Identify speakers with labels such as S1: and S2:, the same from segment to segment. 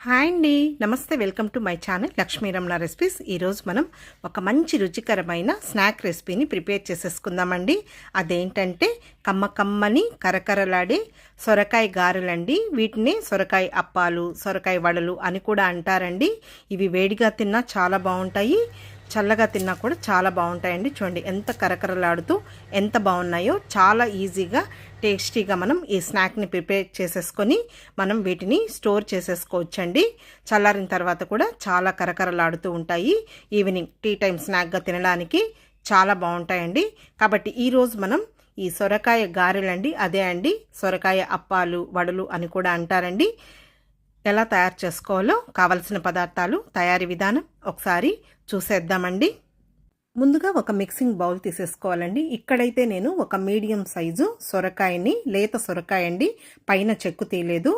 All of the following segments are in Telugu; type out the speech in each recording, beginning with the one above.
S1: హాయ్ అండి, నమస్తే. Welcome to my channel Lakshmi Ramana recipes. ఈరోజు మనం ఒక మంచి రుచికరమైన స్నాక్ రెసిపీని ప్రిపేర్ చేసేసుకుందామండి. అదేంటంటే కమ్మని కరకరలాడే సొరకాయ గారెలండి. వీటిని సొరకాయ అప్పాలు, సొరకాయ వడలు అని కూడా అంటారండి. ఇవి వేడిగా తిన్నా చాలా బాగుంటాయి, చల్లగా తిన్నా కూడా చాలా బాగుంటాయండి. చూడండి ఎంత కరకరలాడుతూ ఎంత బాగున్నాయో. చాలా ఈజీగా టేస్టీగా మనం ఈ స్నాక్ని ప్రిపేర్ చేసేసుకొని మనం వీటిని స్టోర్ చేసేసుకోవచ్చండి. చల్లారిన తర్వాత కూడా చాలా కరకరలాడుతూ ఉంటాయి. ఈవినింగ్ టీ టైం స్నాక్గా తినడానికి చాలా బాగుంటాయండి. కాబట్టి ఈరోజు మనం ఈ సొరకాయ గారెలండి, అదే అండి సొరకాయ అప్పాలు, వడలు అని కూడా అంటారండి. ఎలా తయారు చేసుకోవాలో కావలసిన పదార్థాలు, తయారీ విధానం ఒకసారి చూసేద్దామండి. ముందుగా ఒక మిక్సింగ్ బౌల్ తీసేసుకోవాలండి. ఇక్కడైతే నేను ఒక మీడియం సైజు సొరకాయని, లేత సొరకాయ అండి, పైన చెక్కు తీయలేదు,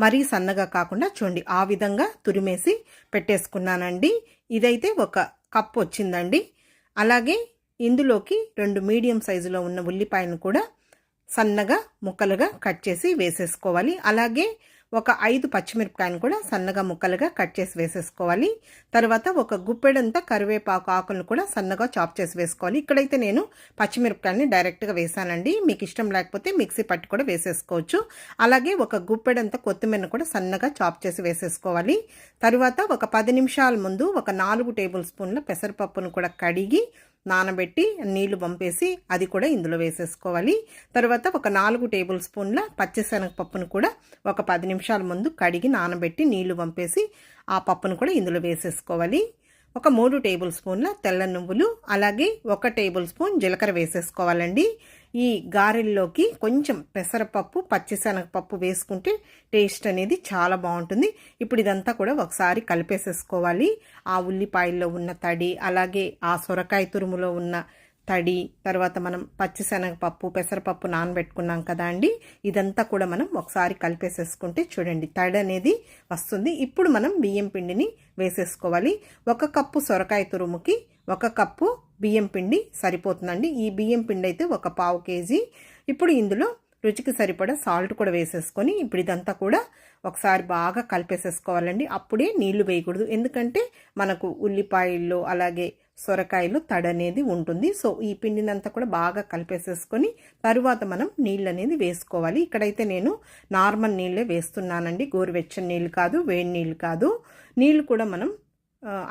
S1: మరీ సన్నగా కాకుండా చూడండి ఆ విధంగా తురిమేసి పెట్టేసుకున్నానండి. ఇదైతే ఒక కప్పు వచ్చిందండి. అలాగే ఇందులోకి 2 మీడియం సైజులో ఉన్న ఉల్లిపాయను కూడా సన్నగా ముక్కలుగా కట్ చేసి వేసేసుకోవాలి. అలాగే ఒక 5 పచ్చిమిరపకాయను కూడా సన్నగా ముక్కలుగా కట్ చేసి వేసేసుకోవాలి. తర్వాత ఒక గుప్పెడంతా కరివేపాకు ఆకులను కూడా సన్నగా చాప్ చేసి వేసుకోవాలి. ఇక్కడైతే నేను పచ్చిమిరపకాయని డైరెక్ట్గా వేసానండి. మీకు ఇష్టం లేకపోతే మిక్సీ పట్టి కూడా వేసేసుకోవచ్చు. అలాగే ఒక గుప్పెడంతా కొత్తిమీరను కూడా సన్నగా చాప్ చేసి వేసేసుకోవాలి. తర్వాత ఒక 10 నిమిషాల ముందు ఒక 4 టేబుల్ స్పూన్ల పెసరపప్పును కూడా కడిగి నానబెట్టి నీళ్లు పంపేసి అది కూడా ఇందులో వేసేసుకోవాలి. తర్వాత ఒక 4 టేబుల్ స్పూన్ల పచ్చిశనగపప్పును కూడా ఒక 10 నిమిషాల ముందు కడిగి నానబెట్టి నీళ్లు పంపేసి ఆ పప్పును కూడా ఇందులో వేసేసుకోవాలి. ఒక 3 టేబుల్ స్పూన్ల తెల్ల నువ్వులు, అలాగే 1 టేబుల్ స్పూన్ జీలకర్ర వేసేసుకోవాలండి. ఈ గారెల్లోకి కొంచెం పెసరపప్పు, పచ్చిశనగపప్పు వేసుకుంటే టేస్ట్ అనేది చాలా బాగుంటుంది. ఇప్పుడు ఇదంతా కూడా ఒకసారి కలిపేసేసుకోవాలి. ఆ ఉల్లిపాయల్లో ఉన్న తడి, అలాగే ఆ సొరకాయ తురుములో ఉన్న తడి, తర్వాత మనం పచ్చిశనగపప్పు, పెసరపప్పు నానబెట్టుకున్నాం కదా అండి, ఇదంతా కూడా మనం ఒకసారి కలిపేసేసుకుంటే చూడండి తడి అనేది వస్తుంది. ఇప్పుడు మనం బియ్యం పిండిని వేసేసుకోవాలి. 1 కప్పు సొరకాయ తురుముకి 1 కప్పు బియ్యం పిండి సరిపోతుందండి. ఈ బియ్యం పిండి అయితే ఒక 1/2 కేజీ. ఇప్పుడు ఇందులో రుచికి సరిపడా సాల్ట్ కూడా వేసేసుకొని ఇప్పుడు ఇదంతా కూడా ఒకసారి బాగా కలిపేసేసుకోవాలండి. అప్పుడే నీళ్లు వేయకూడదు, ఎందుకంటే మనకు ఉల్లిపాయల్లో అలాగే సొరకాయలు తడి అనేది ఉంటుంది. సో ఈ పిండినంతా కూడా బాగా కలిపేసేసుకొని తరువాత మనం నీళ్ళు అనేది వేసుకోవాలి. ఇక్కడైతే నేను నార్మల్ నీళ్ళే వేస్తున్నానండి, గోరువెచ్చని నీళ్ళు కాదు, వేడి నీళ్ళు కాదు. నీళ్ళు కూడా మనం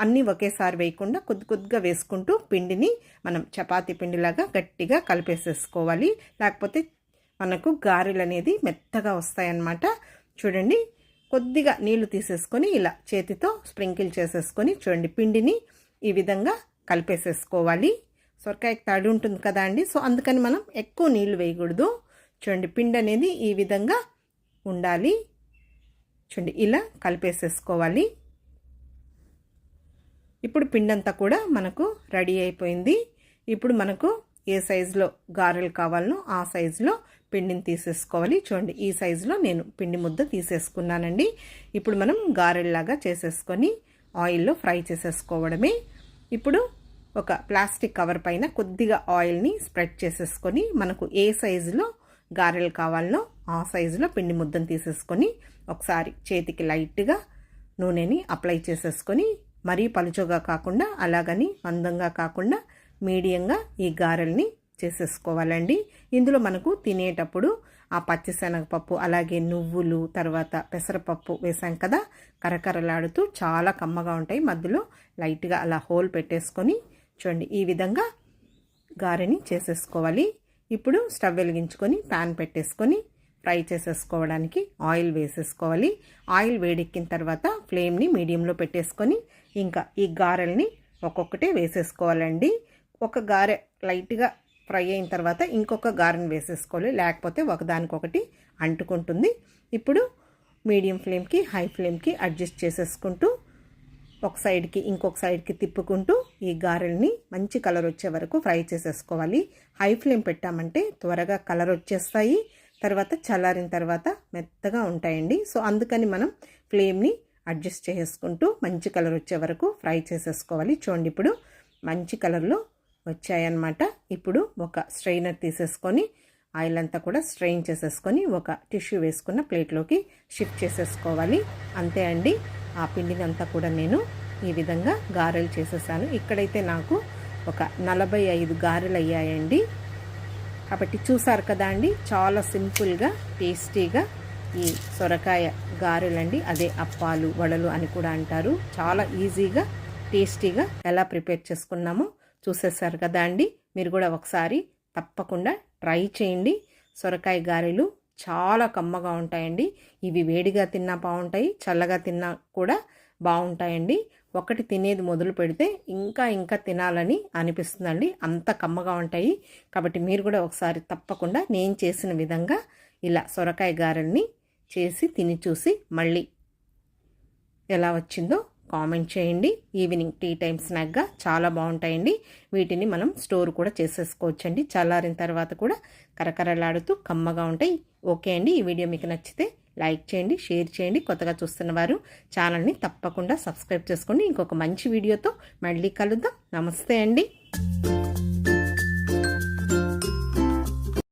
S1: అన్నీ ఒకేసారి వేయకుండా కొద్దిగా వేసుకుంటూ పిండిని మనం చపాతీ పిండిలాగా గట్టిగా కలిపేసేసుకోవాలి. లేకపోతే మనకు గారెలు అనేది మెత్తగా వస్తాయన్నమాట. చూడండి కొద్దిగా నీళ్లు తీసేసుకొని ఇలా చేతితో స్ప్రింకిల్ చేసేసుకొని చూడండి పిండిని ఈ విధంగా కలిపేసేసుకోవాలి. సొరకాయకి తడి ఉంటుంది కదా అండి, సో అందుకని మనం ఎక్కువ నీళ్లు వేయకూడదు. చూడండి పిండి అనేది ఈ విధంగా ఉండాలి. చూడండి ఇలా కలిపేసేసుకోవాలి. ఇప్పుడు పిండి అంతా కూడా మనకు రెడీ అయిపోయింది. ఇప్పుడు మనకు ఏ సైజులో గారెలు కావాలనో ఆ సైజులో పిండిని తీసేసుకోవాలి. చూడండి ఈ సైజులో నేను పిండి ముద్ద తీసేసుకున్నానండి. ఇప్పుడు మనం గారెల్లాగా చేసేసుకొని ఆయిల్లో ఫ్రై చేసేసుకోవడమే. ఇప్పుడు ఒక ప్లాస్టిక్ కవర్ పైన కొద్దిగా ఆయిల్ని స్ప్రెడ్ చేసేసుకొని మనకు ఏ సైజులో గారెలు కావాలనో ఆ సైజులో పిండి ముద్దను తీసేసుకొని ఒకసారి చేతికి లైట్గా నూనెని అప్లై చేసేసుకొని మరీ పలుచగా కాకుండా అలాగని మందంగా కాకుండా మీడియంగా ఈ గారెల్ని చేసేసుకోవాలండి. ఇందులో మనకు తినేటప్పుడు ఆ పచ్చిశనగపప్పు, అలాగే నువ్వులు, తర్వాత పెసరపప్పు వేసాం కదా, కరకరలాడుతూ చాలా కమ్మగా ఉంటాయి. మధ్యలో లైట్గా అలా హోల్ పెట్టేసుకొని చూడండి ఈ విధంగా గారెని చేసేసుకోవాలి. ఇప్పుడు స్టవ్ వెలిగించుకొని ప్యాన్ పెట్టేసుకొని ఫ్రై చేసేసుకోవడానికి ఆయిల్ వేసేసుకోవాలి. ఆయిల్ వేడెక్కిన తర్వాత ఫ్లేమ్ని మీడియంలో పెట్టేసుకొని ఇంకా ఈ గారెల్ని ఒక్కొక్కటే వేసేసుకోవాలండి. ఒక గారె లైట్గా ఫ్రై అయిన తర్వాత ఇంకొక గారెని వేసేసుకోవాలి, లేకపోతే ఒకదానికొకటి అంటుకుంటుంది. ఇప్పుడు మీడియం ఫ్లేమ్కి హై ఫ్లేమ్కి అడ్జస్ట్ చేసేసుకుంటూ ఒక సైడ్కి ఇంకొక సైడ్కి తిప్పుకుంటూ ఈ గారెల్ని మంచి కలర్ వచ్చే వరకు ఫ్రై చేసేసుకోవాలి. హై ఫ్లేమ్ పెట్టామంటే త్వరగా కలర్ వచ్చేస్తాయి, తర్వాత చల్లారిన తర్వాత మెత్తగా ఉంటాయండి. సో అందుకని మనం ఫ్లేమ్ని అడ్జస్ట్ చేసుకుంటూ మంచి కలర్ వచ్చే వరకు ఫ్రై చేసేసుకోవాలి. చూడండి ఇప్పుడు మంచి కలర్లో వచ్చాయన్నమాట. ఇప్పుడు ఒక స్ట్రైనర్ తీసేసుకొని ఆయిల్ అంతా కూడా స్ట్రెయిన్ చేసేసుకొని ఒక టిష్యూ వేసుకున్న ప్లేట్లోకి షిఫ్ట్ చేసేసుకోవాలి. అంతే అండి, ఆ పిండిని అంతా కూడా నేను ఈ విధంగా గారెలు చేసేసాను. ఇక్కడైతే నాకు ఒక 45 గారెలు అయ్యాయండి. కాబట్టి చూసారు కదా అండి, చాలా సింపుల్గా టేస్టీగా ఈ సొరకాయ గారెలండి, అదే అప్పాలు వడలు అని కూడా అంటారు. చాలా ఈజీగా టేస్టీగా ఎలా ప్రిపేర్ చేసుకున్నామో చూసేసారు కదా అండి. మీరు కూడా ఒకసారి తప్పకుండా ట్రై చేయండి. సొరకాయ గారెలు చాలా కమ్మగా ఉంటాయండి. ఇవి వేడిగా తిన్నా బాగుంటాయి, చల్లగా తిన్నా కూడా బాగుంటాయండి. ఒకటి తినేది మొదలు పెడితే ఇంకా ఇంకా తినాలని అనిపిస్తుందండి, అంత కమ్మగా ఉంటాయి. కాబట్టి మీరు కూడా ఒకసారి తప్పకుండా నేను చేసిన విధంగా ఇలా సొరకాయ గారెల్ని చేసి తిని చూసి మళ్ళీ ఎలా వచ్చిందో కామెంట్ చేయండి. ఈవినింగ్ టీ టైం స్నాక్గా చాలా బాగుంటాయండి. వీటిని మనం స్టోర్ కూడా చేసేసుకోవచ్చండి. చల్లారిన తర్వాత కూడా కరకరలాడుతూ కమ్మగా ఉంటాయి. ఓకే అండి, ఈ వీడియో మీకు నచ్చితే లైక్ చేయండి, షేర్ చేయండి. కొత్తగా చూస్తున్న వారు ఛానల్ని తప్పకుండా సబ్స్క్రైబ్ చేసుకోండి. ఇంకొక మంచి వీడియోతో మళ్ళీ కలుద్దాం. నమస్తే అండి.